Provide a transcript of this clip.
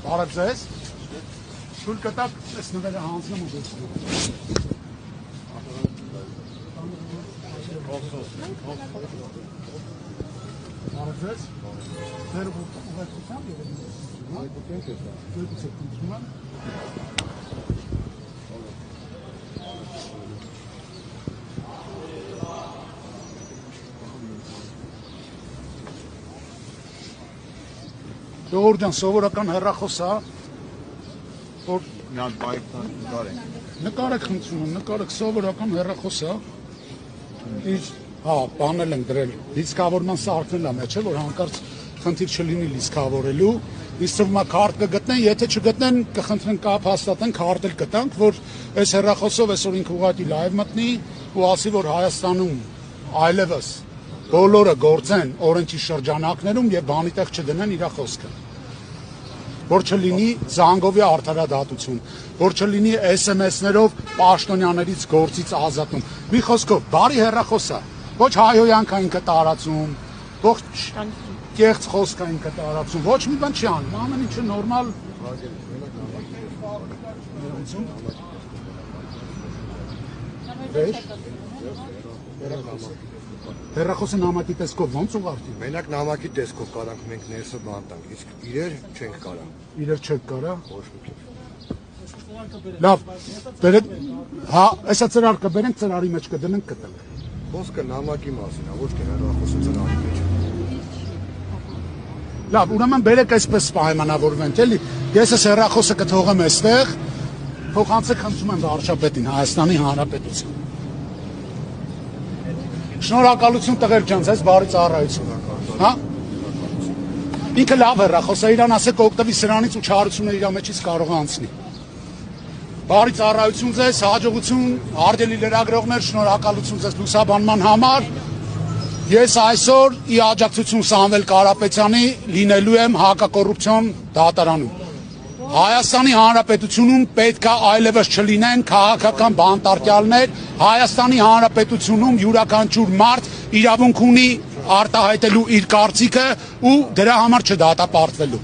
Բարև ձեզ։ Թույլ կտակ տեսնվելը հանձնում ու դեսնում։ Բարև ձեզ։ Ձեր ուղեկցությամբ Ժողովուրդ ջան, սովորական հեռախոս է, որ նկարեք խնդրում եմ, նկարեք սովորական հեռախոս է, բանել են դրել, լիցքավորման սարքն է մեջ, որ հանկարծ խնդիր չլինի լիցքավորելու, իսկ թվում է քարտ կգտնեն, եթե չգտնեն կխնդրեն կապ հաստատեն, քարտ էլ կտանք, որ այս հեռախոսով այսօր ինքը ուղղակի լայվ մտնի ու ասի, որ Հայաստանում այլևս բոլորը գործեն օրենքի շրջանակներում եւ բանի տեղ չդնեն իր խոսքը։ Որ չլինի զանգովի արդարադատություն, որ չլինի SMS-ներով պաշտոնյաներից գործից ազատում։ Մի խոսքով, բարի հեռախոս է, ոչ հայհոյանքային կտարածում, ոչ կեղծ խոսքային կտարածում, ոչ մի բան չի անում, ամեն ինչը նորմալ Հեռախոսը նամակի տեսքով ո՞նց ուղարկի։ Մենակ նամակի տեսքով կարանք մենք ներսը բան տանք, իսկ իրեր չենք կարա։ Իրեր չեք կարա։ Ոչ մի կերպ։ Լավ, բերեք, հա, այսա ծրար կբերենք, ծրարի մեջ կդնենք կտենք։ Խոսքը նամակի մասին է, ոչ թե հեռախոսը ծրարի մեջ։ Լավ, ուրեմն բերեք այսպես պայմանավորվենք, էլի։ Ես այս հեռախոսը կթողեմ այստեղ, փոխանցեք խնդրում եմ վարչապետին, Հայաստանի Հանրապետություն։ Շնորհակալություն տղեր ջան, ձեզ բարի ծառայություն։ Հա? Ինքը լավ հեռախոս է, իրան ասեք օգտվի սրանից ու չարությունը իր մեջից կարող է անցնի։ Բարի ծառայություն ձեզ, հաջողություն, արգելի լրագրողներ, շնորհակալություն ձեզ լուսաբանման համար։ Ես այսօր ի աջակցություն Սամվել Կարապետյանի լինելու եմ հակակոռուպցիոն դատարանում։ Հայաստանի Հանրապետությունում պետք է այլևս չլինեն քաղաքական բանտարկյալներ, Հայաստանի Հանրապետությունում յուրաքանչյուր մարդ իրավունք ունի արտահայտելու իր կարծիքը ու դրա համար չդատապարտվելու։